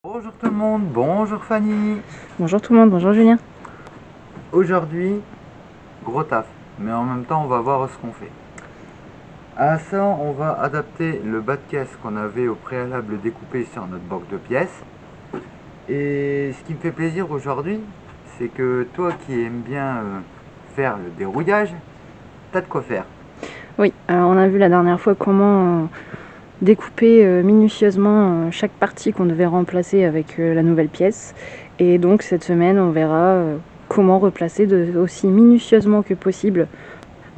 Bonjour tout le monde, bonjour Fanny. Bonjour tout le monde, bonjour Julien. Aujourd'hui, gros taf, mais en même temps on va voir ce qu'on fait. À ça, on va adapter le bas de caisse qu'on avait au préalable découpé sur notre banque de pièces. Et ce qui me fait plaisir aujourd'hui, c'est que toi qui aimes bien faire le dérouillage, t'as de quoi faire. Oui, alors on a vu la dernière fois comment découper minutieusement chaque partie qu'on devait remplacer avec la nouvelle pièce. Et donc cette semaine, on verra comment replacer aussi minutieusement que possible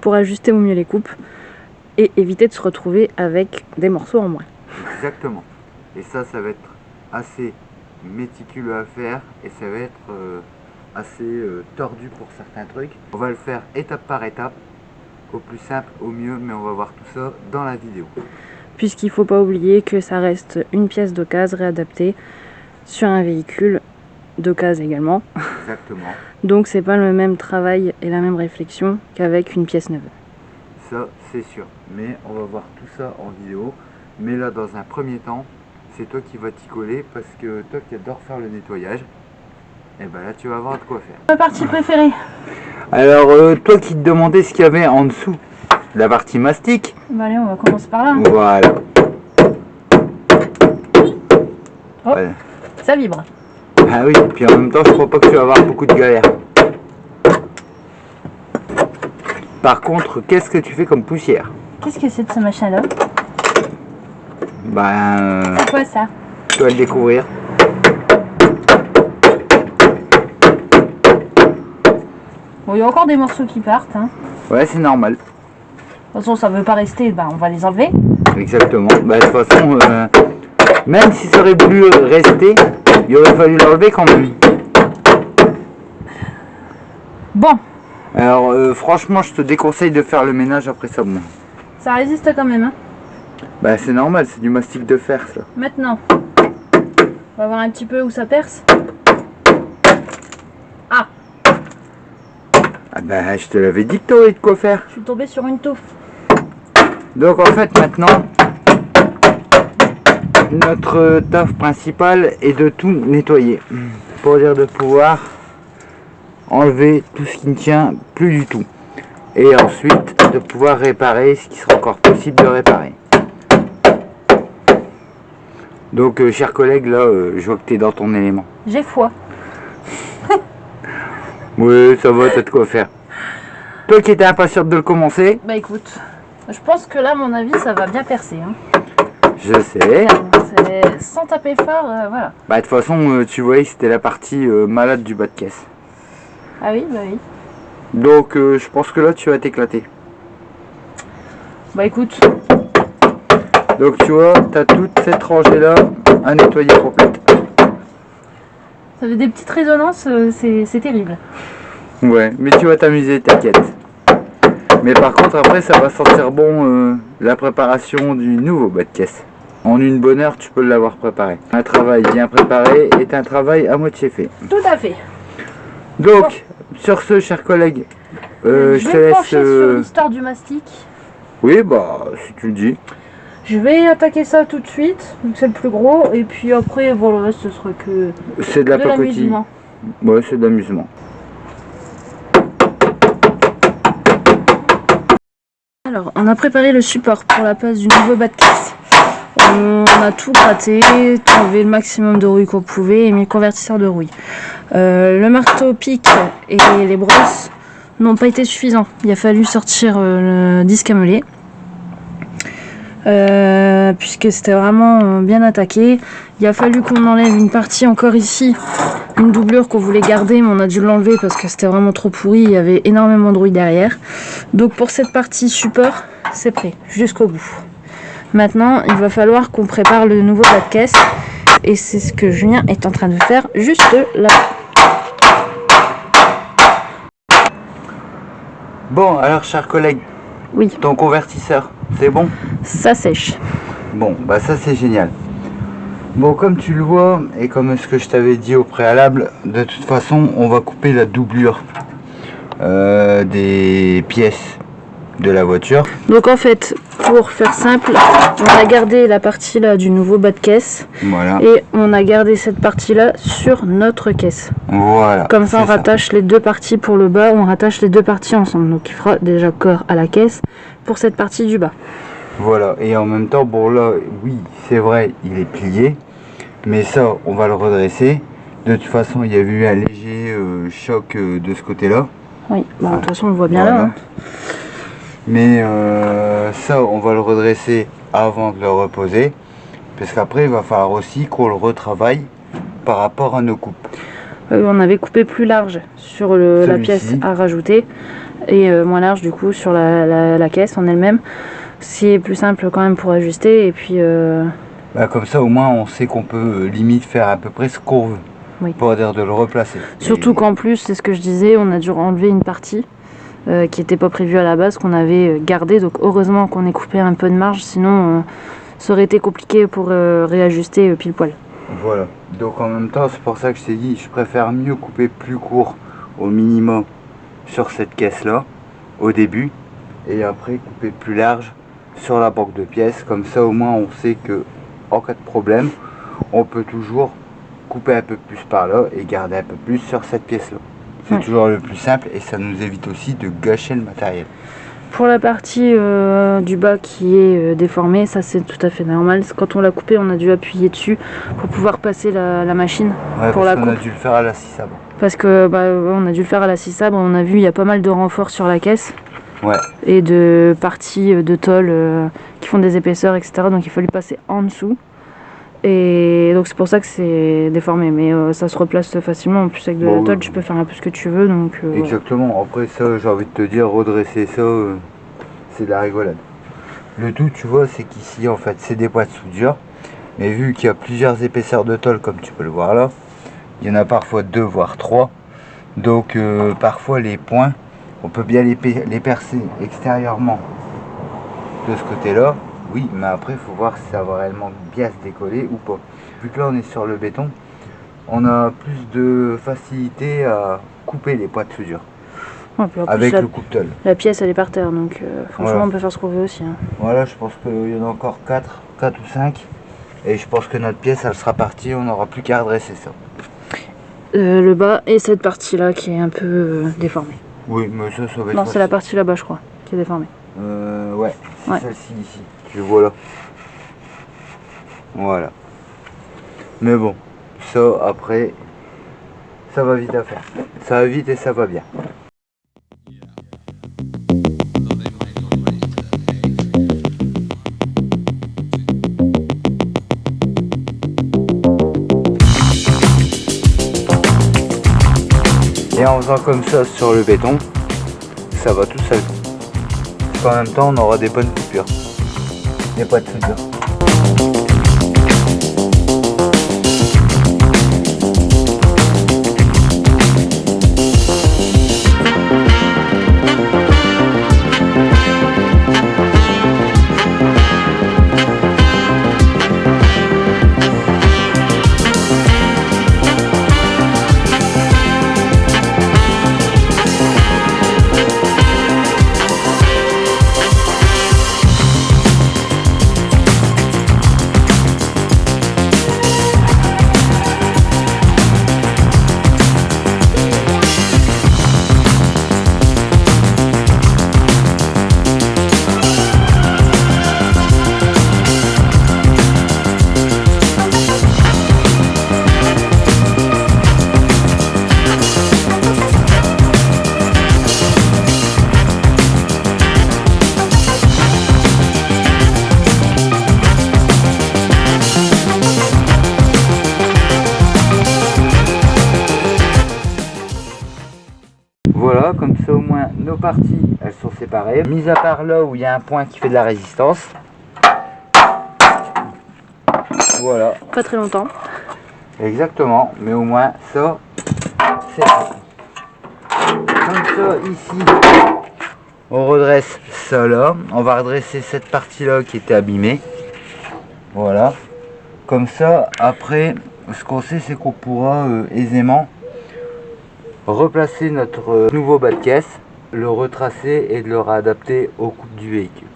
pour ajuster au mieux les coupes et éviter de se retrouver avec des morceaux en moins. Exactement. Et ça va être assez méticuleux à faire et ça va être assez tordu pour certains trucs. On va le faire étape par étape, au plus simple, au mieux, mais on va voir tout ça dans la vidéo. Puisqu'il ne faut pas oublier que ça reste une pièce d'occasion réadaptée sur un véhicule d'occasion également. Exactement. Donc c'est pas le même travail et la même réflexion qu'avec une pièce neuve. Ça c'est sûr, mais on va voir tout ça en vidéo. Mais là dans un premier temps, c'est toi qui vas t'y coller parce que toi qui adore faire le nettoyage, et ben là tu vas avoir de quoi faire. Ma partie préférée. Alors toi qui te demandais ce qu'il y avait en dessous, la partie mastic. Bah allez, on va commencer par là. Voilà. Oh, voilà. Ça vibre. Ah oui, puis en même temps je crois pas que tu vas avoir beaucoup de galères. Par contre, qu'est-ce que tu fais comme poussière? Qu'est-ce que c'est de ce machin-là? C'est quoi ça? Tu vas le découvrir. Bon, il y a encore des morceaux qui partent. Hein. Ouais, c'est normal. De toute façon, ça veut pas rester, bah, on va les enlever. Exactement. Bah, de toute façon, même si ça aurait voulu rester, il aurait fallu l'enlever quand même. Bon. Alors, franchement, je te déconseille de faire le ménage après ça. Bon. Ça résiste quand même. Hein. Bah, c'est normal, c'est du mastic de fer, ça. Maintenant, on va voir un petit peu où ça perce. Ah. Ah bah, je te l'avais dit que t'aurais de quoi faire. Je suis tombée sur une touffe. Donc, en fait, maintenant, notre taf principal est de tout nettoyer. Pour dire de pouvoir enlever tout ce qui ne tient plus du tout. Et ensuite, de pouvoir réparer ce qui sera encore possible de réparer. Donc, chers collègues, là, je vois que tu es dans ton élément. J'ai foi. Oui, ça va, t'as de quoi faire. Toi qui étais impatiente de le commencer. Bah écoute, je pense que là, à mon avis, ça va bien percer. Hein. Je sais. Sans taper fort, voilà. Bah, de toute façon, tu voyais que c'était la partie malade du bas de caisse. Ah oui, bah oui. Donc, je pense que là, tu vas t'éclater. Bah écoute. Donc, tu vois, t'as toute cette rangée-là à nettoyer complète. Ça fait des petites résonances, c'est terrible. Ouais, mais tu vas t'amuser, t'inquiète. Mais par contre, après, ça va sentir bon la préparation du nouveau bas de caisse. En une bonne heure, tu peux l'avoir préparé. Un travail bien préparé est un travail à moitié fait. Tout à fait. Donc, bon. Sur ce, chers collègues, je te laisse... pencher sur l'histoire du mastic. Oui, bah, si tu le dis. Je vais attaquer ça tout de suite, donc c'est le plus gros, et puis après, bon, le reste, ce sera que c'est de la pacotille. Ouais, c'est de l'amusement. Alors, on a préparé le support pour la place du nouveau bas de caisse. On a tout gratté, enlevé le maximum de rouille qu'on pouvait et mis le convertisseur de rouille. Le marteau pic et les brosses n'ont pas été suffisants. Il a fallu sortir le disque à meuler. Puisque c'était vraiment bien attaqué. Il a fallu qu'on enlève une partie encore ici, une doublure qu'on voulait garder, mais on a dû l'enlever parce que c'était vraiment trop pourri, il y avait énormément de rouille derrière. Donc pour cette partie support, c'est prêt, jusqu'au bout. Maintenant, il va falloir qu'on prépare le nouveau bas de caisse, et c'est ce que Julien est en train de faire juste là. Bon, alors chers collègues, oui. Ton convertisseur, c'est bon? Ça sèche. Bon, bah ça c'est génial. Bon, comme tu le vois, et comme ce que je t'avais dit au préalable, de toute façon, on va couper la doublure des pièces de la voiture. Donc en fait, pour faire simple, on a gardé la partie là du nouveau bas de caisse. Voilà. Et on a gardé cette partie là sur notre caisse. Voilà. Comme ça on rattache les deux parties pour le bas, on rattache les deux parties ensemble. Donc il fera déjà corps à la caisse pour cette partie du bas. Voilà, et en même temps, bon là, oui, c'est vrai, il est plié, mais ça, on va le redresser. De toute façon, il y avait eu un léger choc de ce côté-là. Oui, bah, de toute façon, on le voit bien voilà. là. Hein. Mais ça, on va le redresser avant de le reposer, parce qu'après, il va falloir aussi qu'on le retravaille par rapport à nos coupes. On avait coupé plus large sur la pièce à rajouter, et moins large du coup sur la caisse en elle-même. C'est plus simple quand même pour ajuster, et puis... Bah, comme ça, au moins, on sait qu'on peut limite faire à peu près ce qu'on veut. Oui. Pour dire de le replacer. Surtout qu'en plus, c'est ce que je disais, on a dû enlever une partie qui n'était pas prévue à la base, qu'on avait gardée. Donc heureusement qu'on ait coupé un peu de marge, sinon ça aurait été compliqué pour réajuster pile poil. Voilà. Donc en même temps, c'est pour ça que je t'ai dit, je préfère mieux couper plus court au minimum sur cette caisse-là, au début, et après couper plus large sur la banque de pièces. Comme ça, au moins, on sait que en cas de problème, on peut toujours couper un peu plus par là et garder un peu plus sur cette pièce là. C'est toujours le plus simple et ça nous évite aussi de gâcher le matériel. Pour la partie du bas qui est déformée, ça c'est tout à fait normal. Quand on l'a coupé, on a dû appuyer dessus pour pouvoir passer la machine pour la coupe. On a dû le faire à la scie sabre. Parce que on a dû le faire à la scie sabre, on a vu il y a pas mal de renforts sur la caisse. Ouais. Et de parties de tôle qui font des épaisseurs, etc. Donc il fallait passer en dessous. Et donc c'est pour ça que c'est déformé, mais ça se replace facilement. En plus avec de la tôle, tu peux faire un peu ce que tu veux. Donc, exactement, voilà. Après ça, j'ai envie de te dire, redresser ça, c'est de la rigolade. Le tout, tu vois, c'est qu'ici, en fait, c'est des poids de soudure. Mais vu qu'il y a plusieurs épaisseurs de tôle, comme tu peux le voir là, il y en a parfois 2 voire 3. Donc parfois les points, on peut bien les percer extérieurement de ce côté-là. Oui, mais après, il faut voir si ça va réellement bien se décoller ou pas. Vu que là, on est sur le béton, on a plus de facilité à couper les poids de soudure. Ouais, avec le coupe-tôle. La pièce, elle est par terre, donc franchement, voilà. On peut faire ce qu'on veut aussi. Hein. Voilà, je pense qu'il y en a encore 4 ou 5. Et je pense que notre pièce, elle sera partie, on n'aura plus qu'à redresser ça. Le bas et cette partie-là qui est un peu déformée. Oui, mais ça va être... Non, c'est la partie là-bas, je crois, qui est déformée. Ouais, c'est celle-ci ici. Tu vois là. Voilà. Mais bon, ça après, ça va vite à faire. Ça va vite et ça va bien. Et en faisant comme ça sur le béton, ça va tout seul. En même temps, on aura des bonnes coupures. Des poids de soudure. Voilà, comme ça au moins nos parties elles sont séparées. Mis à part là où il y a un point qui fait de la résistance. Voilà. Pas très longtemps. Exactement, mais au moins ça c'est fait. Comme ça ici on redresse ça là. On va redresser cette partie là qui était abîmée. Voilà. Comme ça après ce qu'on sait c'est qu'on pourra aisément replacer notre nouveau bas de caisse le retracer et de le réadapter aux coupes du véhicule.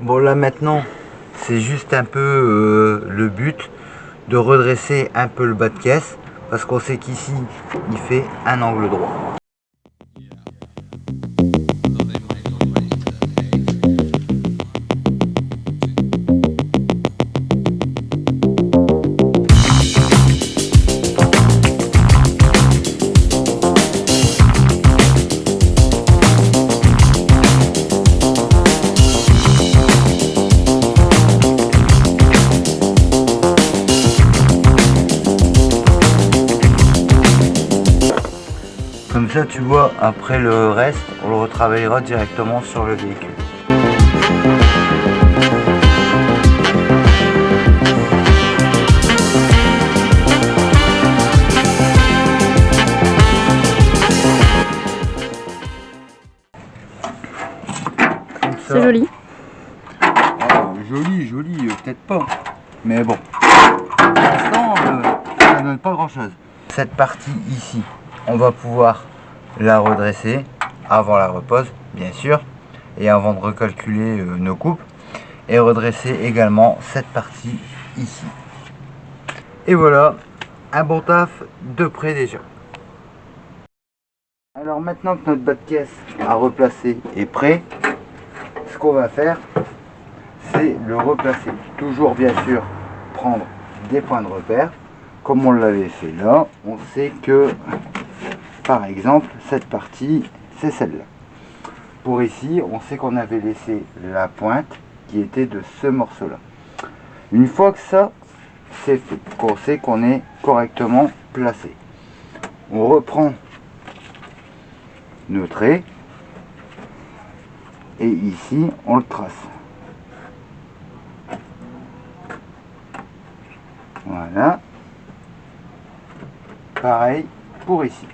Bon là maintenant, c'est juste un peu le but de redresser un peu le bas de caisse parce qu'on sait qu'ici il fait un angle droit. Comme ça, tu vois, après le reste, on le retravaillera directement sur le véhicule. C'est joli. Joli, peut-être pas. Mais bon, pour l'instant, ça donne pas grand-chose. Cette partie ici, on va pouvoir la redresser avant la repose, bien sûr, et avant de recalculer nos coupes, et redresser également cette partie ici. Et voilà, un bon taf de près déjà. Alors maintenant que notre bas de caisse à replacer est prêt, ce qu'on va faire, c'est le replacer. Toujours bien sûr prendre des points de repère, comme on l'avait fait là. On sait que par exemple, cette partie, c'est celle-là. Pour ici, on sait qu'on avait laissé la pointe qui était de ce morceau-là. Une fois que ça, c'est fait, qu'on sait qu'on est correctement placé, on reprend nos traits et ici, on le trace. Voilà. Pareil pour ici.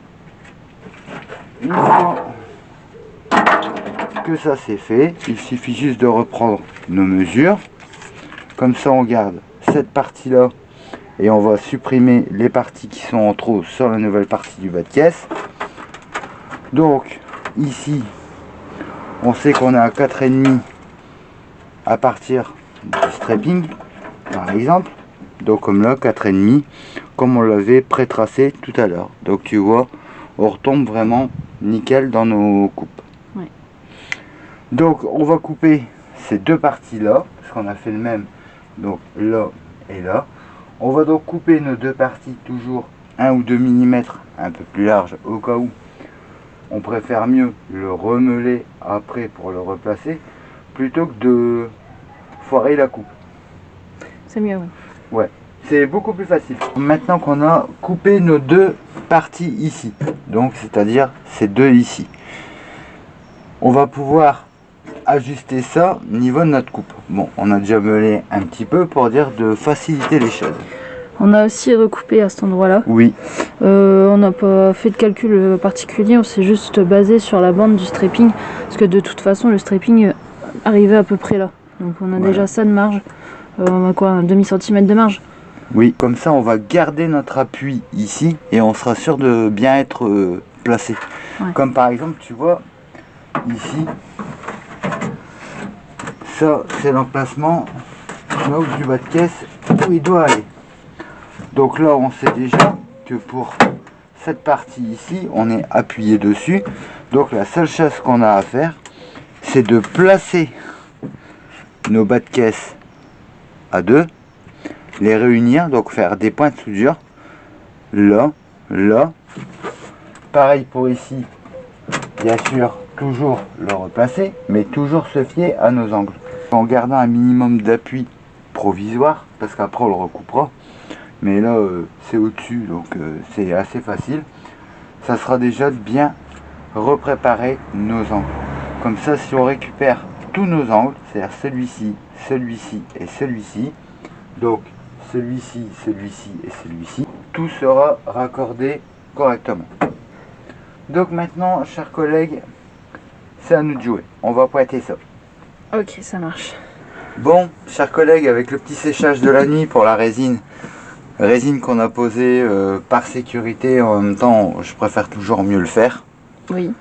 Une fois que ça c'est fait, il suffit juste de reprendre nos mesures. Comme ça on garde cette partie là et on va supprimer les parties qui sont en trop sur la nouvelle partie du bas de caisse. Donc ici on sait qu'on est à 4,5 à partir du strapping par exemple. Donc comme là 4,5 comme on l'avait pré-tracé tout à l'heure. Donc tu vois, on retombe vraiment nickel dans nos coupes. Ouais. Donc on va couper ces deux parties là, parce qu'on a fait le même, donc là et là. On va donc couper nos deux parties toujours 1 ou 2 mm un peu plus large au cas où on préfère mieux le remeler après pour le replacer plutôt que de foirer la coupe. C'est mieux, oui. Ouais, c'est beaucoup plus facile. Maintenant qu'on a coupé nos deux parties ici, donc c'est-à-dire ces deux ici, on va pouvoir ajuster ça au niveau de notre coupe. Bon, on a déjà meulé un petit peu pour dire de faciliter les choses. On a aussi recoupé à cet endroit-là. Oui. On n'a pas fait de calcul particulier, on s'est juste basé sur la bande du strapping, parce que de toute façon le strapping arrivait à peu près là. Donc on a déjà ça de marge. On a quoi, un demi-centimètre de marge? Oui, comme ça on va garder notre appui ici et on sera sûr de bien être placé. Ouais. Comme par exemple, tu vois, ici, ça c'est l'emplacement là où du bas de caisse où il doit aller. Donc là on sait déjà que pour cette partie ici, on est appuyé dessus. Donc la seule chose qu'on a à faire, c'est de placer nos bas de caisse à deux, les réunir, donc faire des points de soudure là, là. Pareil pour ici, bien sûr, toujours le replacer, mais toujours se fier à nos angles. En gardant un minimum d'appui provisoire, parce qu'après on le recoupera. Mais là, c'est au-dessus, donc c'est assez facile. Ça sera déjà de bien repréparer nos angles. Comme ça, si on récupère tous nos angles, c'est-à-dire celui-ci, celui-ci et celui-ci, donc celui-ci, celui-ci et celui-ci, tout sera raccordé correctement. Donc maintenant, chers collègues, c'est à nous de jouer. On va pointer ça. Ok, ça marche. Bon, chers collègues, avec le petit séchage de la nuit pour la résine qu'on a posée par sécurité, en même temps, je préfère toujours mieux le faire. Oui.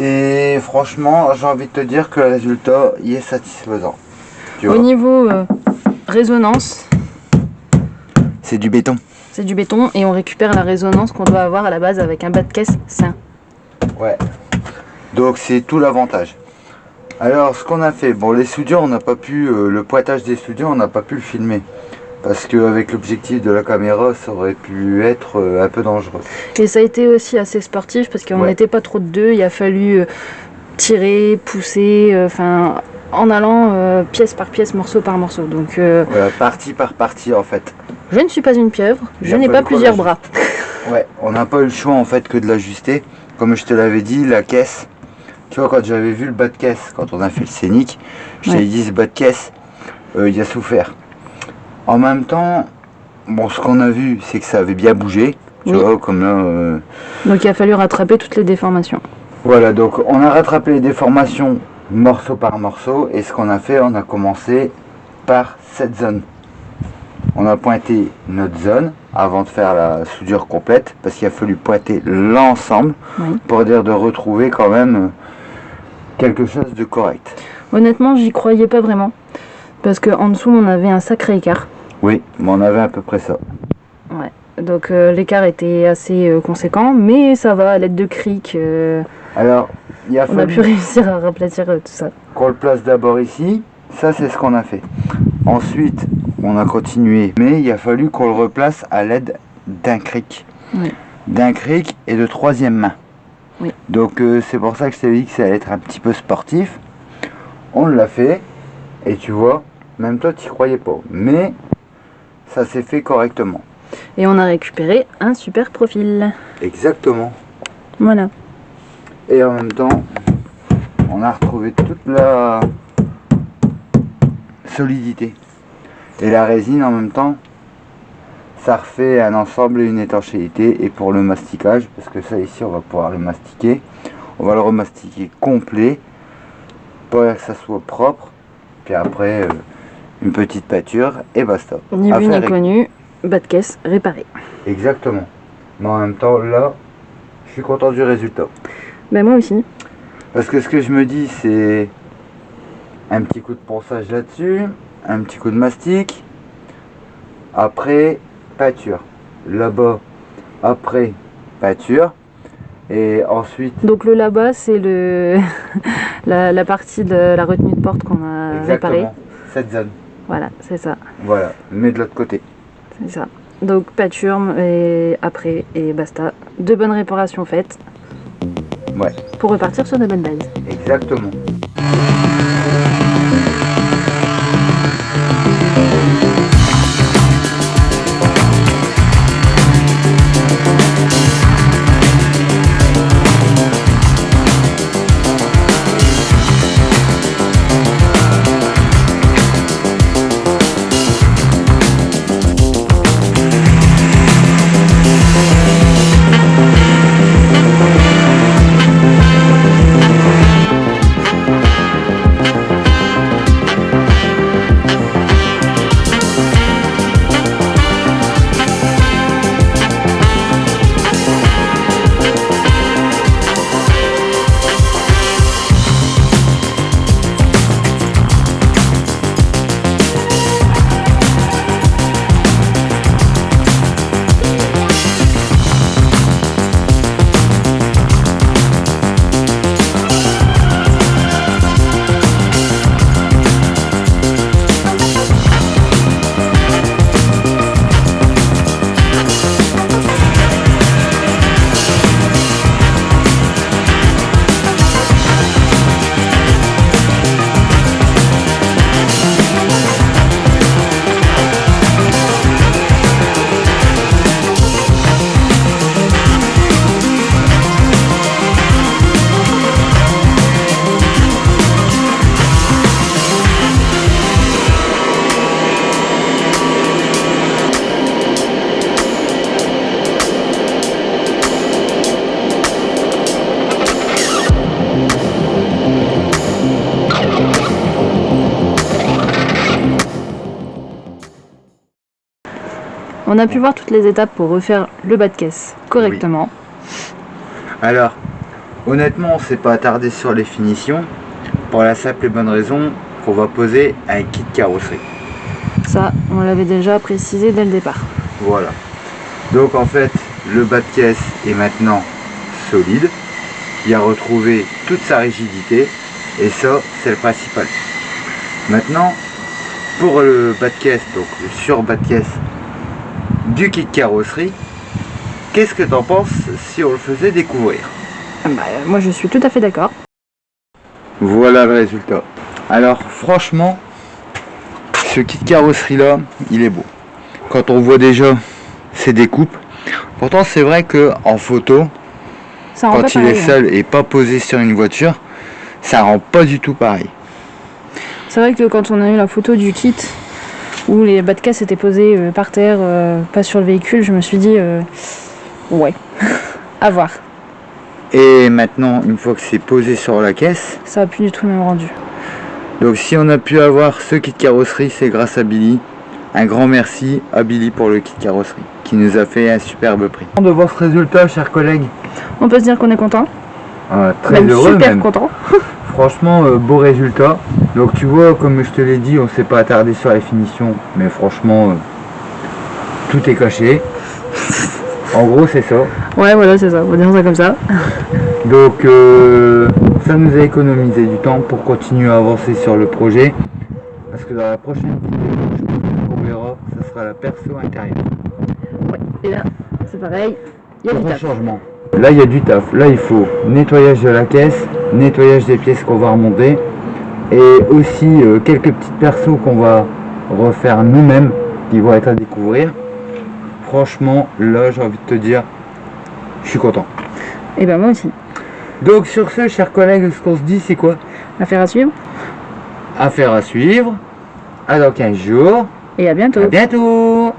Et franchement, j'ai envie de te dire que le résultat y est satisfaisant. Tu Au vois, niveau résonance, c'est du béton. c'est du béton et on récupère la résonance qu'on doit avoir à la base avec un bas de caisse sain. Ouais. Donc c'est tout l'avantage. Alors ce qu'on a fait, bon les soudures on n'a pas pu, le pointage des soudures on n'a pas pu le filmer. Parce qu'avec l'objectif de la caméra ça aurait pu être un peu dangereux. Et ça a été aussi assez sportif parce qu'on n'était pas trop de deux, il a fallu tirer, pousser, en allant pièce par pièce, morceau par morceau. Donc Voilà, partie par partie en fait. je ne suis pas une pieuvre, je n'ai pas plusieurs bras. Ouais, on n'a pas eu le choix en fait que de l'ajuster. Comme je te l'avais dit, la caisse, tu vois quand j'avais vu le bas de caisse, quand on a fait le scénic, je t'avais dit ce bas de caisse, il a souffert. En même temps, bon ce qu'on a vu c'est que ça avait bien bougé, tu vois, comme là... Donc il a fallu rattraper toutes les déformations. Voilà, donc on a rattrapé les déformations morceau par morceau et ce qu'on a fait, on a commencé par cette zone. On a pointé notre zone avant de faire la soudure complète parce qu'il a fallu pointer l'ensemble pour dire de retrouver quand même quelque chose de correct. Honnêtement, j'y croyais pas vraiment parce qu'en dessous on avait un sacré écart. Oui, mais on avait à peu près ça. Ouais. Donc l'écart était assez conséquent, mais ça va à l'aide de cric. Alors, il a on a pu réussir à raplatir tout ça. Qu'on le place d'abord ici, ça c'est ce qu'on a fait. Ensuite, on a continué, mais il a fallu qu'on le replace à l'aide d'un cric. Oui. D'un cric et de troisième main. Oui. Donc c'est pour ça que je t'avais dit que ça allait être un petit peu sportif. On l'a fait, et tu vois, même toi tu n'y croyais pas. Mais ça s'est fait correctement. Et on a récupéré un super profil. Exactement. Voilà. Et en même temps, on a retrouvé toute la solidité. Et la résine en même temps, ça refait un ensemble et une étanchéité. Et pour le masticage, parce que ça ici on va pouvoir le mastiquer, on va le remastiquer complet pour que ça soit propre. Puis après, une petite pâture et basta. Ni vu ni connu, bas de caisse réparé. Exactement. Mais en même temps, là, je suis content du résultat. Ben moi aussi. Parce que ce que je me dis, c'est un petit coup de ponçage là-dessus, un petit coup de mastic, après pâture. Là-bas, après pâture, et ensuite... Donc le là-bas, c'est le la partie de la retenue de porte qu'on a réparée. Cette zone. Voilà, c'est ça. Voilà, mais de l'autre côté. C'est ça. Donc pâture et après et basta. De bonnes réparations faites. Ouais. Pour repartir sur de bonnes bases. Exactement. On a pu voir toutes les étapes pour refaire le bas de caisse correctement. Oui. Alors, Honnêtement, on s'est pas attardé sur les finitions pour la simple et bonne raison qu'on va poser un kit carrosserie. Ça, on l'avait déjà précisé dès le départ. Voilà. Donc en fait, le bas de caisse est maintenant solide. Il a retrouvé toute sa rigidité et ça, c'est le principal. Maintenant, pour le bas de caisse, donc le sur-bas de caisse du kit carrosserie, qu'est-ce que tu en penses si on le faisait découvrir? Moi, je suis tout à fait d'accord. Voilà le résultat. Alors franchement, ce kit carrosserie là, il est beau. Quand on voit déjà ses découpes, pourtant c'est vrai que en photo, Ça rend quand pas il est pareil, hein. seul et pas posé sur une voiture, ça rend pas du tout pareil. C'est vrai que quand on a eu la photo du kit où les bas de caisse étaient posés par terre, pas sur le véhicule, je me suis dit ouais, à voir. Et maintenant, une fois que c'est posé sur la caisse, Ça a plus du tout le même rendu. donc si on a pu avoir ce kit carrosserie, c'est grâce à Billy. Un grand merci à Billy pour le kit carrosserie, qui nous a fait un superbe prix. De voir ce résultat, chers collègues. On peut se dire qu'on est content. Très Même heureux super même. content. Franchement, beau résultat. Donc tu vois, comme je te l'ai dit, on s'est pas attardé sur la finition, mais franchement, tout est caché. En gros, c'est ça. Ouais, voilà, c'est ça, on va dire ça comme ça. Donc ça nous a économisé du temps pour continuer à avancer sur le projet. Parce que dans la prochaine vidéo, on verra, ça sera la perso intérieure. Ouais, et là, c'est pareil, il y a du Gros taf. changement. Là, il y a du taf. Là, il faut nettoyage de la caisse, nettoyage des pièces qu'on va remonter, et aussi quelques petites persos qu'on va refaire nous-mêmes, qui vont être à découvrir. Franchement, là, j'ai envie de te dire, je suis content. Et ben moi aussi. Donc sur ce, chers collègues, ce qu'on se dit, c'est quoi? Affaire à suivre. Affaire à suivre. À dans 15 jours. Et à bientôt. À bientôt.